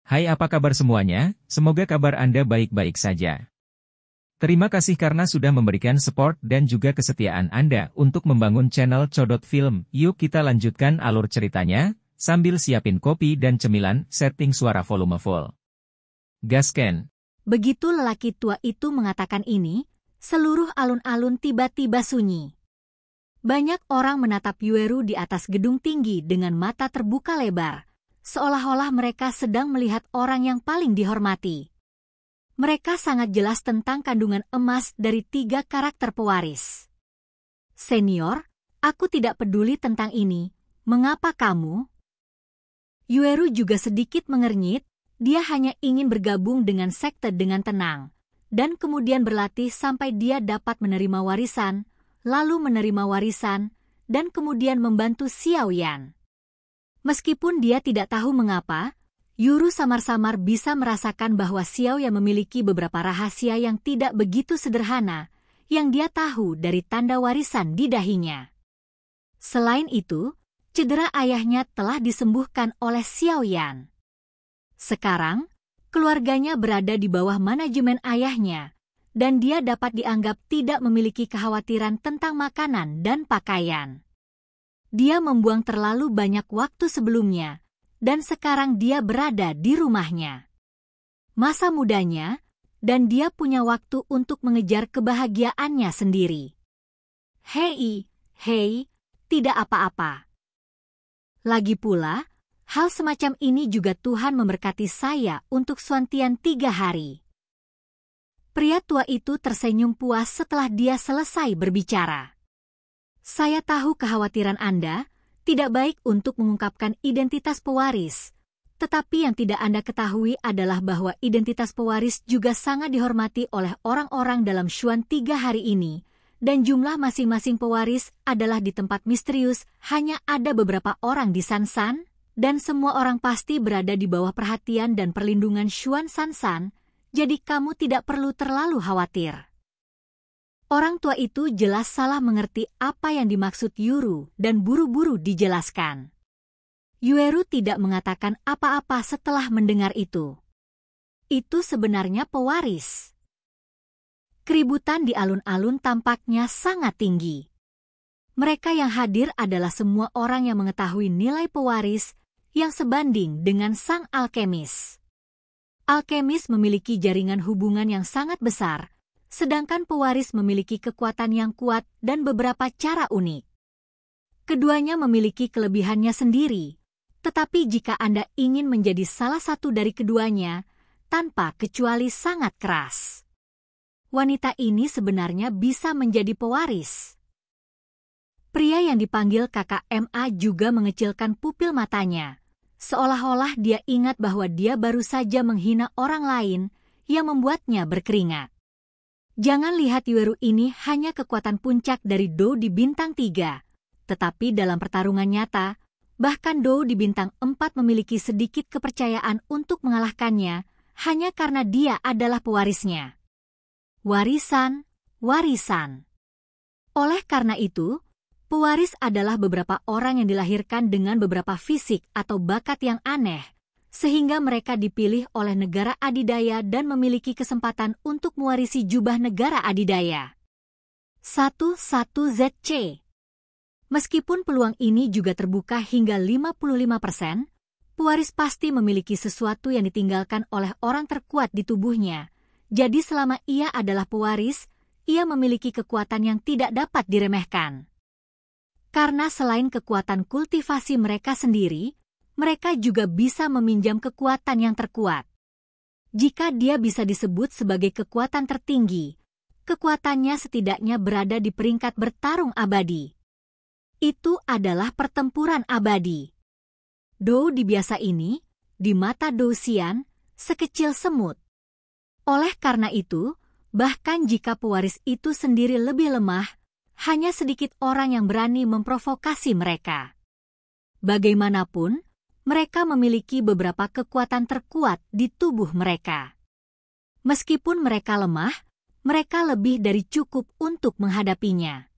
Hai, apa kabar semuanya? Semoga kabar Anda baik-baik saja. Terima kasih karena sudah memberikan support dan juga kesetiaan Anda untuk membangun channel Codot Film. Yuk kita lanjutkan alur ceritanya, sambil siapin kopi dan cemilan, setting suara volume full. Gasken. Begitu lelaki tua itu mengatakan ini, seluruh alun-alun tiba-tiba sunyi. Banyak orang menatap Yueru di atas gedung tinggi dengan mata terbuka lebar, seolah-olah mereka sedang melihat orang yang paling dihormati. Mereka sangat jelas tentang kandungan emas dari 3 karakter pewaris. Senior, aku tidak peduli tentang ini, mengapa kamu? Yueru juga sedikit mengernyit, dia hanya ingin bergabung dengan sekte dengan tenang, dan kemudian berlatih sampai dia dapat menerima warisan, lalu menerima warisan, dan kemudian membantu Xiao Yan. Meskipun dia tidak tahu mengapa, Yueru samar-samar bisa merasakan bahwa Xiao Yan memiliki beberapa rahasia yang tidak begitu sederhana, yang dia tahu dari tanda warisan di dahinya. Selain itu, cedera ayahnya telah disembuhkan oleh Xiao Yan. Sekarang, keluarganya berada di bawah manajemen ayahnya, dan dia dapat dianggap tidak memiliki kekhawatiran tentang makanan dan pakaian. Dia membuang terlalu banyak waktu sebelumnya, dan sekarang dia berada di rumahnya. Masa mudanya, dan dia punya waktu untuk mengejar kebahagiaannya sendiri. Hei, tidak apa-apa. Lagi pula, hal semacam ini juga Tuhan memberkati saya untuk Suantian 3 hari. Pria tua itu tersenyum puas setelah dia selesai berbicara. Saya tahu kekhawatiran Anda, tidak baik untuk mengungkapkan identitas pewaris, tetapi yang tidak Anda ketahui adalah bahwa identitas pewaris juga sangat dihormati oleh orang-orang dalam Xuan 3 hari ini, dan jumlah masing-masing pewaris adalah di tempat misterius, hanya ada beberapa orang di Sansan, dan semua orang pasti berada di bawah perhatian dan perlindungan Xuan Sansan, jadi kamu tidak perlu terlalu khawatir. Orang tua itu jelas salah mengerti apa yang dimaksud Yueru dan buru-buru dijelaskan. Yueru tidak mengatakan apa-apa setelah mendengar itu. Itu sebenarnya pewaris. Keributan di alun-alun tampaknya sangat tinggi. Mereka yang hadir adalah semua orang yang mengetahui nilai pewaris yang sebanding dengan sang alkemis. Alkemis memiliki jaringan hubungan yang sangat besar, sedangkan pewaris memiliki kekuatan yang kuat dan beberapa cara unik. Keduanya memiliki kelebihannya sendiri, tetapi jika Anda ingin menjadi salah satu dari keduanya, tanpa kecuali sangat keras, wanita ini sebenarnya bisa menjadi pewaris. Pria yang dipanggil kakak MA juga mengecilkan pupil matanya, seolah-olah dia ingat bahwa dia baru saja menghina orang lain yang membuatnya berkeringat. Jangan lihat Yueru ini hanya kekuatan puncak dari Dou di bintang 3, tetapi dalam pertarungan nyata, bahkan Dou di bintang 4 memiliki sedikit kepercayaan untuk mengalahkannya, hanya karena dia adalah pewarisnya. Warisan. Oleh karena itu, pewaris adalah beberapa orang yang dilahirkan dengan beberapa fisik atau bakat yang aneh, sehingga mereka dipilih oleh negara adidaya dan memiliki kesempatan untuk mewarisi jubah negara adidaya. 11ZC. Meskipun peluang ini juga terbuka hingga 55%, pewaris pasti memiliki sesuatu yang ditinggalkan oleh orang terkuat di tubuhnya. Jadi selama ia adalah pewaris, ia memiliki kekuatan yang tidak dapat diremehkan. Karena selain kekuatan kultivasi mereka sendiri, mereka juga bisa meminjam kekuatan yang terkuat. Jika dia bisa disebut sebagai kekuatan tertinggi, kekuatannya setidaknya berada di peringkat bertarung abadi. Itu adalah pertempuran abadi. Dou di biasa ini, di mata Dou Xian, sekecil semut. Oleh karena itu, bahkan jika pewaris itu sendiri lebih lemah, hanya sedikit orang yang berani memprovokasi mereka. Bagaimanapun, mereka memiliki beberapa kekuatan terkuat di tubuh mereka. Meskipun mereka lemah, mereka lebih dari cukup untuk menghadapinya.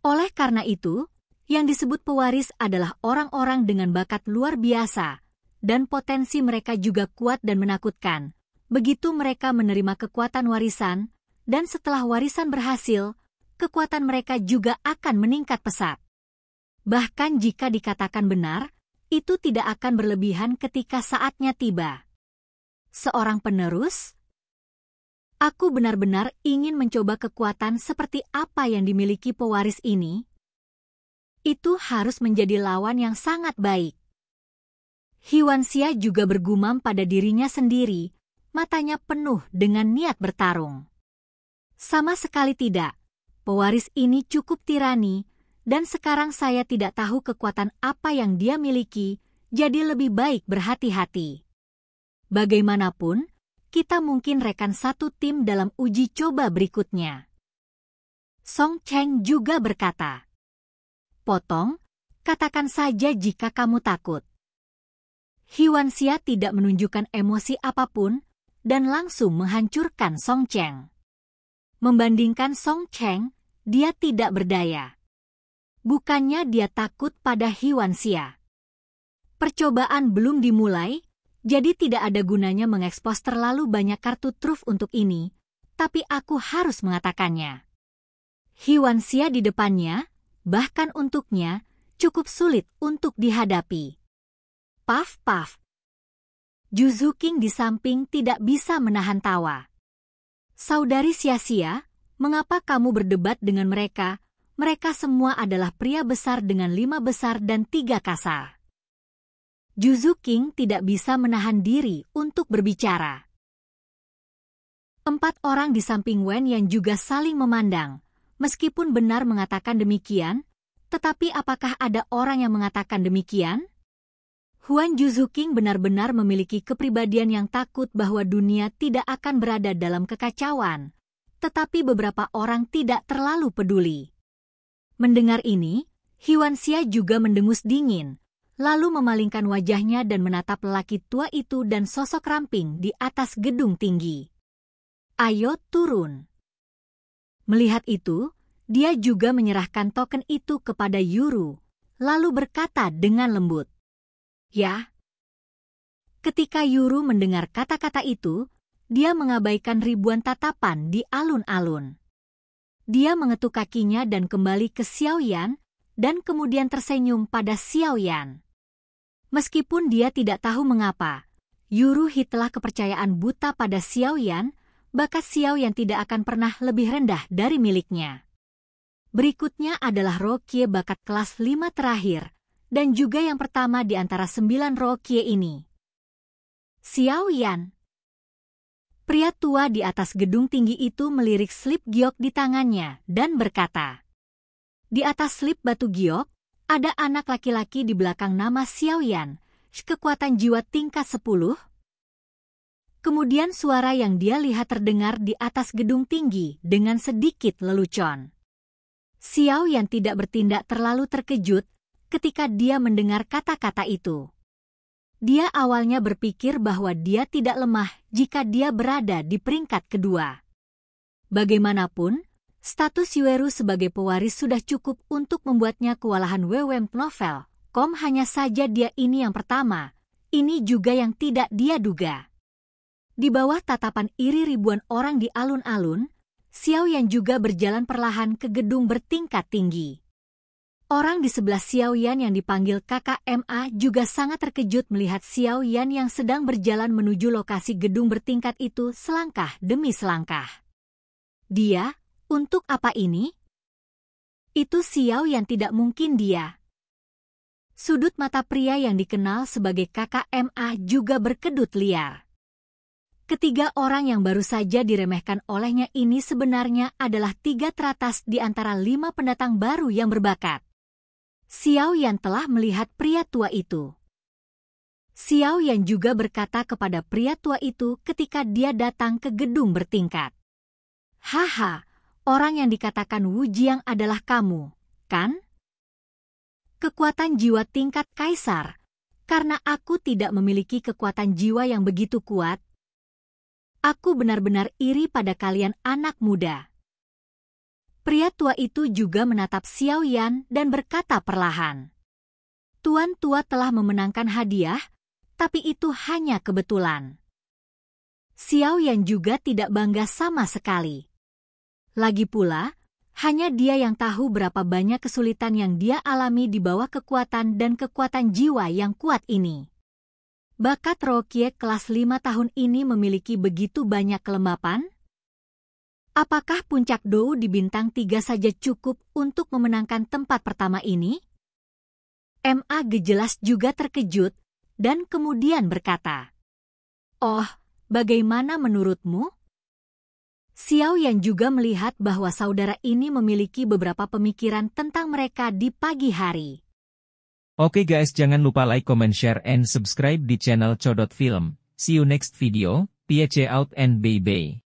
Oleh karena itu, yang disebut pewaris adalah orang-orang dengan bakat luar biasa, dan potensi mereka juga kuat dan menakutkan. Begitu mereka menerima kekuatan warisan, dan setelah warisan berhasil, kekuatan mereka juga akan meningkat pesat. Bahkan jika dikatakan benar, itu tidak akan berlebihan ketika saatnya tiba. Seorang penerus? Aku benar-benar ingin mencoba kekuatan seperti apa yang dimiliki pewaris ini. Itu harus menjadi lawan yang sangat baik. Hyuan-Xia juga bergumam pada dirinya sendiri, matanya penuh dengan niat bertarung. Sama sekali tidak, pewaris ini cukup tirani, dan sekarang saya tidak tahu kekuatan apa yang dia miliki, jadi lebih baik berhati-hati. Bagaimanapun, kita mungkin rekan satu tim dalam uji coba berikutnya. Song Cheng juga berkata, "Potong, katakan saja jika kamu takut." Hyuan-Xia tidak menunjukkan emosi apapun, dan langsung menghancurkan Song Cheng. Membandingkan Song Cheng, dia tidak berdaya. Bukannya dia takut pada Hyuan-Xia. Percobaan belum dimulai, jadi tidak ada gunanya mengekspos terlalu banyak kartu truf untuk ini, tapi aku harus mengatakannya. Hyuan-Xia di depannya, bahkan untuknya, cukup sulit untuk dihadapi. Paf-paf. Ju Zuqing di samping tidak bisa menahan tawa. Saudari Xia-Xia, mengapa kamu berdebat dengan mereka? Mereka semua adalah pria besar dengan 5 besar dan 3 kasar. Ju Zuqing tidak bisa menahan diri untuk berbicara. 4 orang di samping Wen yang juga saling memandang. Meskipun benar mengatakan demikian, tetapi apakah ada orang yang mengatakan demikian? Huan Ju Zuqing benar-benar memiliki kepribadian yang takut bahwa dunia tidak akan berada dalam kekacauan, tetapi beberapa orang tidak terlalu peduli. Mendengar ini, Hyuan-Xia juga mendengus dingin, lalu memalingkan wajahnya dan menatap lelaki tua itu dan sosok ramping di atas gedung tinggi. "Ayo turun." Melihat itu, dia juga menyerahkan token itu kepada Yuru, lalu berkata dengan lembut, "Ya." Ketika Yuru mendengar kata-kata itu, dia mengabaikan ribuan tatapan di alun-alun. Dia mengetuk kakinya dan kembali ke Xiaoyan, dan kemudian tersenyum pada Xiaoyan. Meskipun dia tidak tahu mengapa, Yuru telah kepercayaan buta pada Xiaoyan, bakat Xiaoyan tidak akan pernah lebih rendah dari miliknya. Berikutnya adalah Rokie bakat kelas 5 terakhir, dan juga yang pertama di antara 9 Rokie ini. Xiaoyan. Pria tua di atas gedung tinggi itu melirik slip giok di tangannya dan berkata, "Di atas slip batu giok, ada anak laki-laki di belakang nama Xiaoyan, kekuatan jiwa tingkat 10. Kemudian suara yang dia lihat terdengar di atas gedung tinggi dengan sedikit lelucon. Xiaoyan tidak bertindak terlalu terkejut ketika dia mendengar kata-kata itu. Dia awalnya berpikir bahwa dia tidak lemah jika dia berada di peringkat kedua. Bagaimanapun, status Yueru sebagai pewaris sudah cukup untuk membuatnya kewalahan wewem novel. Hanya saja dia ini yang pertama, ini juga yang tidak dia duga. Di bawah tatapan iri ribuan orang di alun-alun, Xiaoyan juga berjalan perlahan ke gedung bertingkat tinggi. Orang di sebelah Xiaoyan yang dipanggil KKMA juga sangat terkejut melihat Xiaoyan yang sedang berjalan menuju lokasi gedung bertingkat itu selangkah demi selangkah. Dia, untuk apa ini? Itu Xiaoyan tidak mungkin dia. Sudut mata pria yang dikenal sebagai KKMA juga berkedut liar. Ketiga orang yang baru saja diremehkan olehnya ini sebenarnya adalah 3 teratas di antara 5 pendatang baru yang berbakat. Xiaoyan telah melihat pria tua itu. Xiaoyan juga berkata kepada pria tua itu ketika dia datang ke gedung bertingkat. "Haha, orang yang dikatakan Wu Jiang adalah kamu, kan? Kekuatan jiwa tingkat kaisar, karena aku tidak memiliki kekuatan jiwa yang begitu kuat. Aku benar-benar iri pada kalian anak muda." Pria tua itu juga menatap Xiaoyan dan berkata perlahan, "Tuan tua telah memenangkan hadiah, tapi itu hanya kebetulan. Xiao Yan juga tidak bangga sama sekali. Lagi pula, hanya dia yang tahu berapa banyak kesulitan yang dia alami di bawah kekuatan dan kekuatan jiwa yang kuat ini. Bakat Rokie kelas 5 tahun ini memiliki begitu banyak kelembapan? Apakah puncak Dou di bintang 3 saja cukup untuk memenangkan tempat pertama ini? MA jelas juga terkejut, dan kemudian berkata, "Oh, bagaimana menurutmu?" Xiao Yan juga melihat bahwa saudara ini memiliki beberapa pemikiran tentang mereka di pagi hari. Oke guys, jangan lupa like, comment, share, and subscribe di channel Codot Film. See you next video, peace out and bye-bye.